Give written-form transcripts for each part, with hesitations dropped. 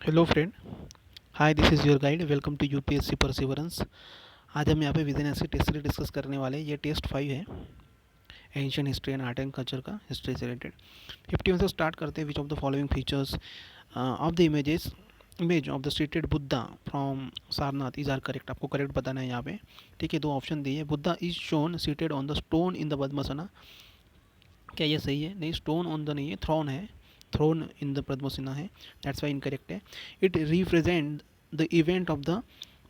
Hello friend. Hi, this is your guide. Welcome to UPSC perseverance. आज हम यहाँ पे विजन ऐसी टेस्ट सीरीज डिस्कस करने वाले हैं। ये टेस्ट 5 है, ancient history and art and culture का, हिस्ट्री से रिलेटेड। 51 से स्टार्ट करते हैं। Which of the following features of the image of the seated Buddha from Sarnath is are correct. आपको करेक्ट बताना है यहाँ पे। ठीक है, दो ऑप्शन दिए। Buddha is shown seated on the stone in the Padmasana. क्या ये सही है? नहीं, स्टोन ऑन द नहीं है, थ्रोन है। थ्रोन इन द पद्मसिना है, दैट्स वाई इनकरेक्ट है। It represent the event of the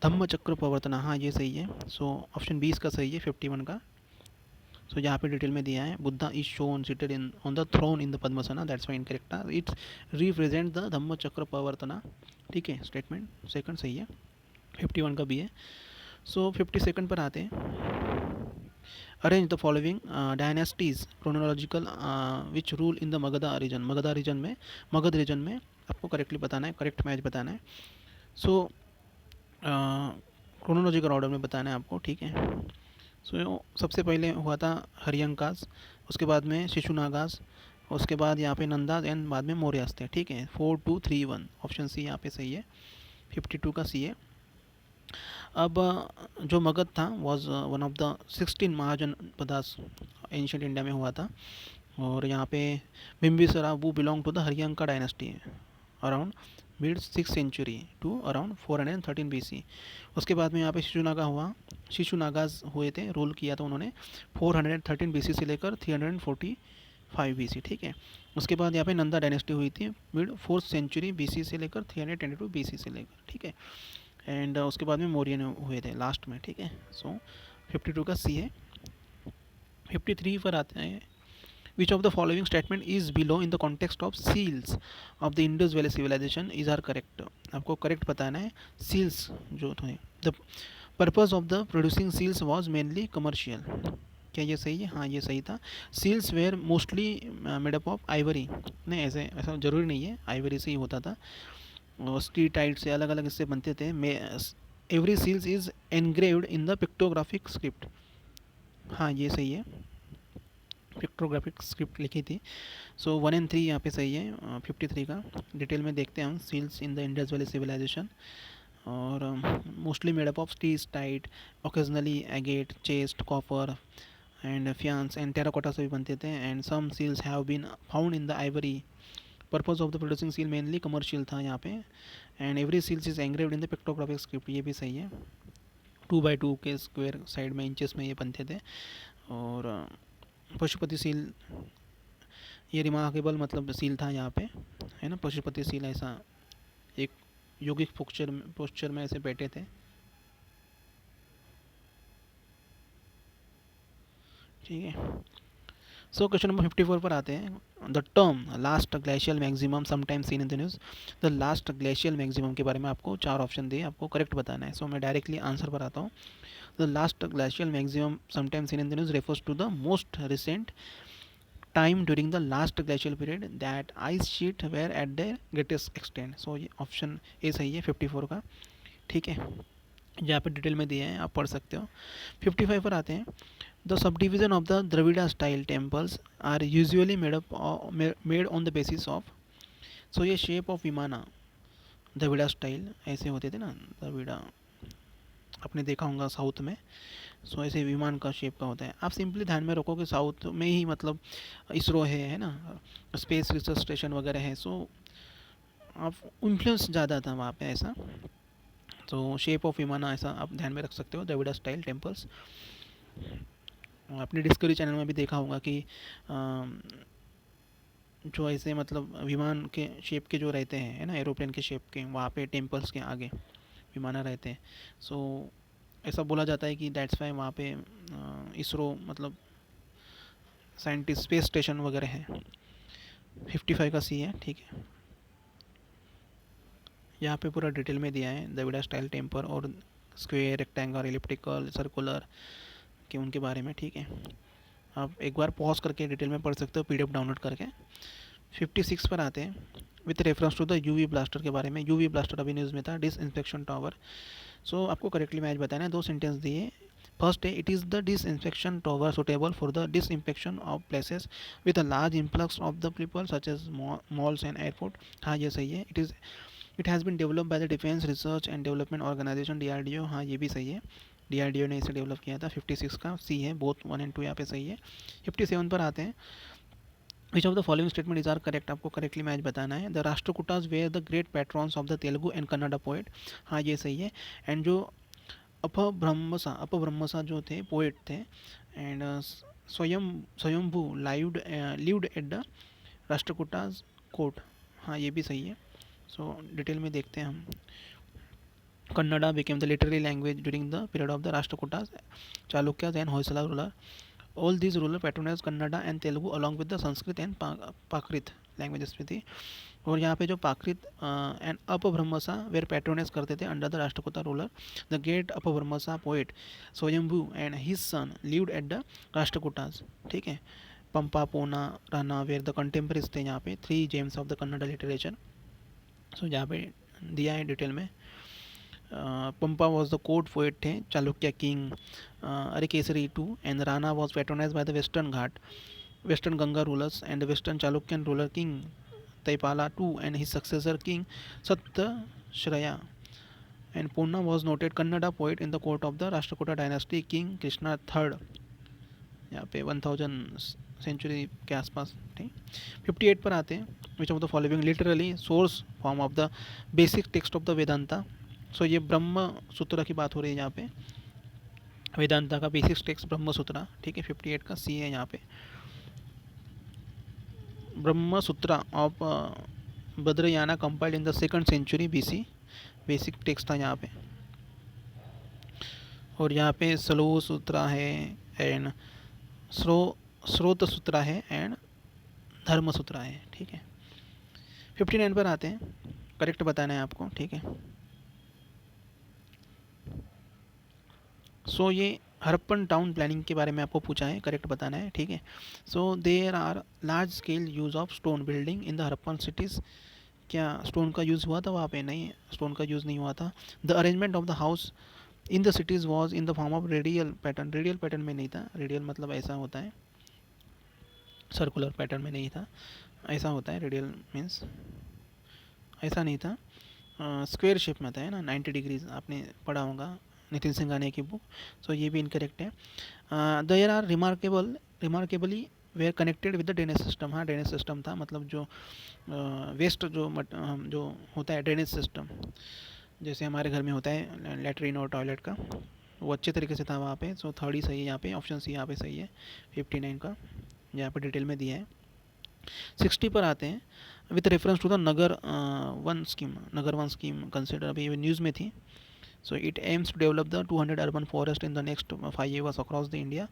Dhamma Chakra Pravartana. हाँ, ये सही है। सो ऑप्शन 20 का सही है, 51 का। सो यहाँ पे डिटेल में दिया है, Buddha is shown seated in on the throne in the Padmasana, that's why incorrect. It's represent the Dhamma Chakra Pravartana. ठीक है, स्टेटमेंट सेकंड सही है, 51 का भी है। सो 52 पर आते हैं। Arrange the following dynasties chronological which rule in the Magadha region. Magadh region में आपको करेक्टली बताना है, करेक्ट मैच बताना है। सो क्रोनोलॉजिकल ऑर्डर में बताना है आपको। ठीक है। सो सबसे पहले हुआ था हरियंकास, उसके बाद में शिशुनागास, उसके बाद यहाँ पे नंदास एंड बाद में मौर्यास थे। ठीक है, 4 2 3 1, ऑप्शन सी यहाँ पे सही है, 52 का सी है। अब जो मगध था was one of the 16 Mahajanapadas ancient India में हुआ था। और यहाँ पे बिम्बिसरा वो belong to the Haryanka dynasty around mid 6th century to around 413 BC। उसके बाद में यहाँ पे शिशुनागा हुआ, शिशुनागाज हुए थे, रूल किया था उन्होंने 413 BC से लेकर 345 BC। ठीक है। उसके बाद यहाँ पे नंदा डायनेस्टी हुई थी मिड 4th century BC से लेकर 322 BC से लेकर। ठीक है। एंड उसके बाद में मौर्यन हुए थे लास्ट में। ठीक है। सो 52 का सी है। 53 पर आते हैं। Which of the following statement is below in the context of seals of the Indus valley civilization is are correct. आपको करेक्ट बताना है। सील्स जो थे, the purpose of the producing seals was mainly commercial. क्या ये सही है? हाँ, ये सही था। Seals were mostly made up of ivory. नहीं, ऐसे ऐसा ज़रूरी नहीं है, आइवरी से ही होता था। और स्टीटाइट से अलग अलग इससे बनते थे। Every seals is engraved in the pictographic script. हाँ, ये सही है, पिक्टोग्राफिक स्क्रिप्ट लिखी थी। सो 1 एंड 3 यहाँ पे सही है। 53 का डिटेल में देखते हैं हम। Seals in the Indus valley civilisation और mostly made up of steatite, occasionally agate, chert, copper and faience and terracotta से भी बनते थे। And some seals have been found in the ivory. Purpose of the producing seal mainly commercial था यहाँ पे। And every seals is engraved in the pictographic script, ये भी सही है। 2x2 के स्क्वायर साइड में इंचेस में ये बनते थे। और पशुपति सील, ये रिमार्केबल मतलब सील था यहाँ पे, है ना। पशुपति सील ऐसा एक योगिक पोस्चर में ऐसे बैठे थे। ठीक है। सो क्वेश्चन नंबर 54 पर आते हैं। The term last glacial maximum sometimes seen in the news. The last glacial maximum के बारे में आपको 4 ऑप्शन दिए, आपको करेक्ट बताना है। सो मैं डायरेक्टली आंसर पर आता हूँ। The last glacial maximum sometimes seen in the news refers to the most recent time during the last glacial period that ice sheet were at the greatest extent. So ये option ए सही है, 54 का। ठीक है, यहाँ पे डिटेल में दिए हैं, आप पढ़ सकते हो। 55 पर आते हैं। The subdivision of the Dravida style temples are usually made on the basis of. So ये shape of vimana, Dravida style ऐसे होते थे ना, द्रविड़ा आपने देखा होगा साउथ में। सो ऐसे विमान का शेप का होता है। आप सिंपली ध्यान में रखो कि साउथ में ही मतलब इसरो है ना, स्पेस रिसर्च स्टेशन वगैरह है। सो आप इन्फ्लुएंस ज़्यादा था वहाँ पे ऐसा। तो शेप ऑफ विमाना ऐसा आप ध्यान में रख सकते हो, द्रविड़ा स्टाइल टेम्पल्स। आपने डिस्कवरी चैनल में भी देखा होगा कि जो ऐसे मतलब विमान के शेप के जो रहते हैं, है ना, एरोप्लेन के शेप के, वहाँ पे टेम्पल्स के आगे विमाना रहते हैं। सो ऐसा बोला जाता है कि दैट्स वाई वहाँ पे इसरो मतलब साइंटिस्ट स्पेस स्टेशन वगैरह है। 55 का सी है। ठीक है, यहाँ पे पूरा डिटेल में दिया है द्रविड़ा स्टाइल टेम्पल और स्क्वेयर, रेक्टेंगल, इलिप्टिकल, सर्कुलर के उनके बारे में। ठीक है, आप एक बार पॉज करके डिटेल में पढ़ सकते हो, PDF डाउनलोड करके। 56 पर आते हैं। With reference to the UV blaster के बारे में। यूवी ब्लास्टर अभी न्यूज़ में था, डिसइंफेक्शन टावर। सो आपको करेक्टली मैच बताना है। 2 सेंटेंस दिए। फर्स्ट है, it is the disinfection tower suitable for the disinfection of places with a large influx of the people such as malls and airport. हाँ, ये सही है। It is it has been develop by the defence research and development organisation DRDO, हाँ ये भी सही है, DRDO ने इसे डेवलप किया था। 56 का सी है, बोथ 1 and 2 यहाँ पे सही है। 57 पर आते हैं, which of the following statement is are correct, आपको करेक्टली मैच बताना है। The Rashtrakutas were the great patrons of the Telugu and Kannada poet, हाँ ये सही है। एंड जो अपब्रह्मसा जो थे पोएट थे, एंड स्वयंभू lived at the Rashtrakutas court, हाँ ये भी सही है। सो डिटेल में देखते हैं हम। Kannada became the literary language during the period of the Rashtrakutas, Chalukyas and Hoysala ruler. All these rulers patronized Kannada and Telugu along with the Sanskrit and Prakrit languages में थी। और यहाँ पे जो Prakrit and Apabhramsha were patronize करते थे under the Rashtrakuta ruler. The great Apabhramsha poet Swayambhu and his son lived at the Rashtrakutas, ठीक है। पंपा पोना राना वेर द कंटेम्परीज थे यहाँ पे, 3 gems of the Kannada literature. So यहाँ पे दिया है डिटेल में। Pampa was the court poet थे, Chalukya king, Arikesari too, and Rana was patronized by the Western Ganga rulers and the Western Chalukyan ruler king Taipala too, and his successor king Satyashraya. And Ponna was noted Kannada poet in the court of the Rashtrakuta dynasty king Krishna III, यहाँ पे 1000 century के आसपास थे। 58 पर आते हैं, which of the following literally source form of the basic text of the Vedanta. So ये ब्रह्म सूत्र की बात हो रही है यहाँ पे, वेदांता का बेसिक टेक्स्ट ब्रह्म सूत्र, ठीक है। 58 का सी है यहाँ पे। Brahma Sutra of Badarayana compiled in the 2nd century BC, basic text था यहाँ पे। और यहाँ पे सलो सूत्र है एंड स्रोत सूत्र है एंड धर्म सूत्र है, ठीक है। 59 पर आते हैं, करेक्ट बताना है आपको, ठीक है। सो ये हरप्पन टाउन प्लानिंग के बारे में आपको पूछा है, करेक्ट बताना है, ठीक है। So there are large scale use of stone building in the Harappan cities, क्या स्टोन का यूज़ हुआ था वहाँ पे? नहीं, स्टोन का यूज़ नहीं हुआ था। The arrangement of the house in the cities was in the form of radial pattern, radial pattern में नहीं था। रेडियल मतलब ऐसा होता है, सर्कुलर पैटर्न में नहीं था, ऐसा होता है रेडियल मीन्स, ऐसा नहीं था। स्क्वायर शेप में था, है ना, 90 डिग्रीज, आपने पढ़ा होगा नितिन सिंघानिया की बुक। सो ये भी इनकरेक्ट है। There are remarkably were connected with the drainage system, हाँ ड्रेनेज सिस्टम था, मतलब जो वेस्ट जो होता है ड्रेनेज सिस्टम, जैसे हमारे घर में होता है लेटरिन और टॉयलेट का, वो अच्छे तरीके से था वहाँ पे। सो 3rd ही सही है यहाँ पे, ऑप्शन सी यहाँ पे सही है 59 का, यहाँ पे डिटेल में दिया है। 60 पर आते हैं, with reference to the Nagar Van scheme consider, अभी न्यूज़ में थी। So it aims to develop the 200 urban forest in the next 5 years across the India.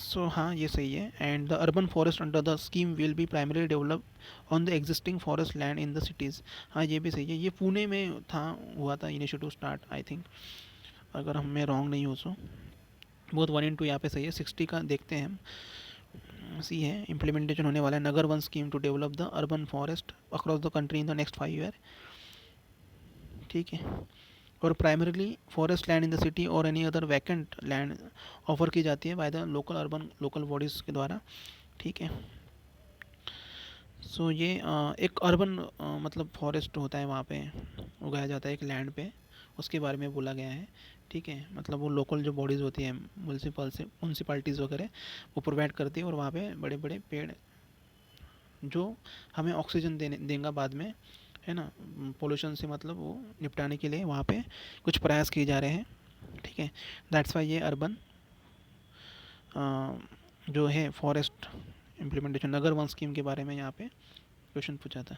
So हाँ ये सही है। And the urban forest under the scheme will be primarily developed on the existing forest land in the cities. हाँ ये भी सही है। ये पुणे में था, हुआ था इनिशिएटिव स्टार्ट, आई थिंक, अगर हम मैं रॉन्ग नहीं हूँ सो। बहुत 1 and 2 यहाँ पे सही है। 60 का देखते हैं हम, सी है, इम्प्लीमेंटेशन होने वाला है Nagar Van scheme to develop the urban forest across the country in the next 5 year, ठीक है। और primarily forest land in the city और any other vacant land offer की जाती है बाय द लोकल बॉडीज़ के द्वारा, ठीक है। सो ये एक अर्बन मतलब फॉरेस्ट होता है, वहाँ पे उगाया जाता है एक लैंड पे, उसके बारे में बोला गया है, ठीक है। मतलब वो लोकल जो बॉडीज़ होती हैं म्यूनसिपाल्टीज़ वगैरह, वो प्रोवाइड करती है, और वहाँ पे बड़े बड़े पेड़ जो हमें ऑक्सीजन देंगे बाद में, है ना, पोल्यूशन से मतलब वो निपटाने के लिए वहाँ पे कुछ प्रयास किए जा रहे हैं, ठीक है। दैट्स वाई ये अर्बन जो है फॉरेस्ट इम्प्लीमेंटेशन नगर वन स्कीम के बारे में यहाँ पे क्वेश्चन पूछा था।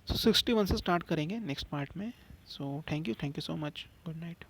सो 61 से स्टार्ट करेंगे नेक्स्ट पार्ट में। So thank you so much, good night.